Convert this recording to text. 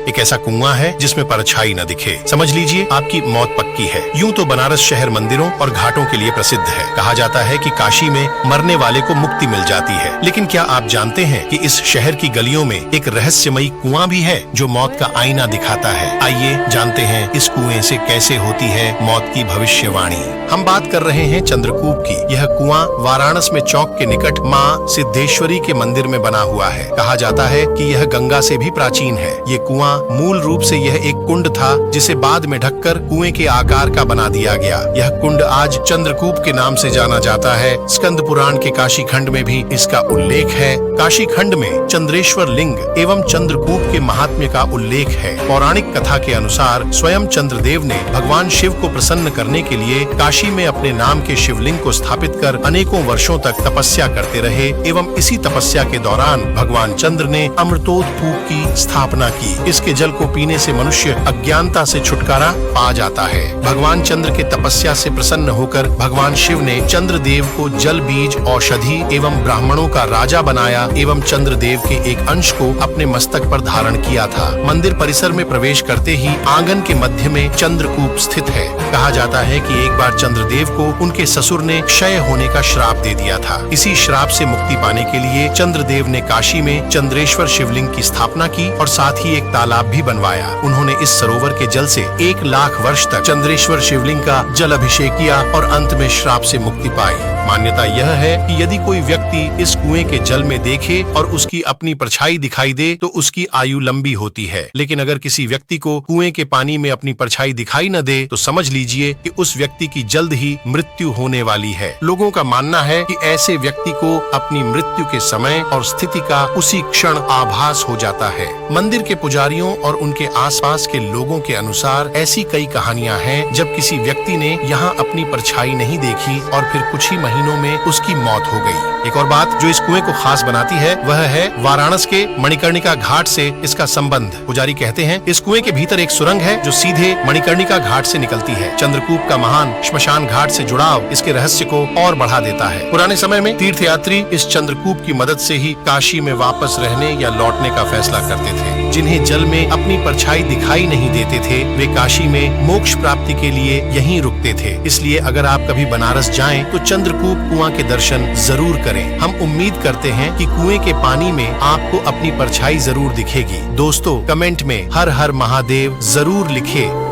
एक ऐसा कुआं है जिसमें परछाई न दिखे। समझ लीजिए आपकी मौत पक्की है। यूं तो बनारस शहर मंदिरों और घाटों के लिए प्रसिद्ध है। कहा जाता है कि काशी में मरने वाले को मुक्ति मिल जाती है, लेकिन क्या आप जानते हैं कि इस शहर की गलियों में एक रहस्यमयी कुआं भी है जो मौत का आईना दिखाता है। आइए जानते हैं इस कुएं से कैसे होती है मौत की भविष्यवाणी। हम बात कर रहे हैं चंद्रकूप की। यह कुआं वाराणसी में चौक के निकट मां सिद्धेश्वरी के मंदिर में बना हुआ है। कहा जाता है कि यह गंगा से भी प्राचीन है। ये कुआं मूल रूप से यह एक कुंड था जिसे बाद में ढककर कुएं के आकार का बना दिया गया। यह कुंड आज चंद्रकूप के नाम से जाना जाता है। स्कंद पुराण के काशी खंड में भी इसका उल्लेख है। काशी खंड में चंद्रेश्वर लिंग एवं चंद्रकूप के महात्म्य का उल्लेख है। पौराणिक कथा के अनुसार स्वयं चंद्रदेव ने भगवान शिव को प्रसन्न करने के लिए काशी में अपने नाम के शिवलिंग को स्थापित कर अनेकों वर्षों तक तपस्या करते रहे एवं इसी तपस्या के दौरान भगवान चंद्र ने अमृतोत्कूप की स्थापना की। इसके जल को पीने से मनुष्य अज्ञानता से छुटकारा पा जाता है। भगवान चंद्र के तपस्या से प्रसन्न होकर भगवान शिव ने चंद्रदेव को जल, बीज, औषधि एवं ब्राह्मणों का राजा बनाया एवं चंद्रदेव के एक अंश को अपने मस्तक पर धारण किया था। मंदिर परिसर में प्रवेश करते ही आंगन के मध्य में चंद्रकूप स्थित है। कहा जाता है कि एक बार चंद्रदेव को उनके ससुर ने क्षय होने का श्राप दे दिया था। इसी श्राप से मुक्ति पाने के लिए चंद्रदेव ने काशी में चंद्रेश्वर शिवलिंग की स्थापना की और साथ ही एक तालाब भी बनवाया। उन्होंने इस सरोवर के जल से 1 लाख वर्ष तक चंद्रेश्वर शिवलिंग का जल अभिषेक किया और अंत में श्राप से मुक्ति पाई। मान्यता यह है कि यदि कोई व्यक्ति इस कुएं के जल में देखे और उसकी अपनी परछाई दिखाई दे तो उसकी आयु लंबी होती है, लेकिन अगर किसी व्यक्ति को कुएं के पानी में अपनी परछाई दिखाई न दे तो समझ लीजिए कि उस व्यक्ति की जल्द ही मृत्यु होने वाली है। लोगों का मानना है कि ऐसे व्यक्ति को अपनी मृत्यु के समय और स्थिति का उसी क्षण आभास हो जाता है। मंदिर के पुजारियों और उनके आसपास के लोगों के अनुसार ऐसी कई कहानियां हैं जब किसी व्यक्ति ने यहाँ अपनी परछाई नहीं देखी और फिर कुछ ही महीनों में उसकी मौत हो गई। एक और बात जो इस कुएं को खास बनाती है वह है वाराणसी के मणिकर्णिका घाट से इसका संबंध। पुजारी कहते हैं इस कुएं के भीतर एक सुरंग है जो सीधे मणिकर्णिका घाट से निकलती है। चंद्रकूप का महान श्मशान घाट से जुड़ाव इसके रहस्य को और बढ़ा देता है। पुराने समय में तीर्थयात्री इस चंद्रकूप की मदद से ही काशी में वापस रहने या लौटने का फैसला करते थे। जिन्हें जल में अपनी परछाई दिखाई नहीं देते थे वे काशी में मोक्ष प्राप्ति के लिए यहीं रुकते थे। इसलिए अगर आप कभी बनारस जाएं तो चंद्रकूप कुआं के दर्शन जरूर करें। हम उम्मीद करते हैं कि कुएं के पानी में आपको अपनी परछाई जरूर दिखेगी। दोस्तों कमेंट में हर हर महादेव जरूर लिखें।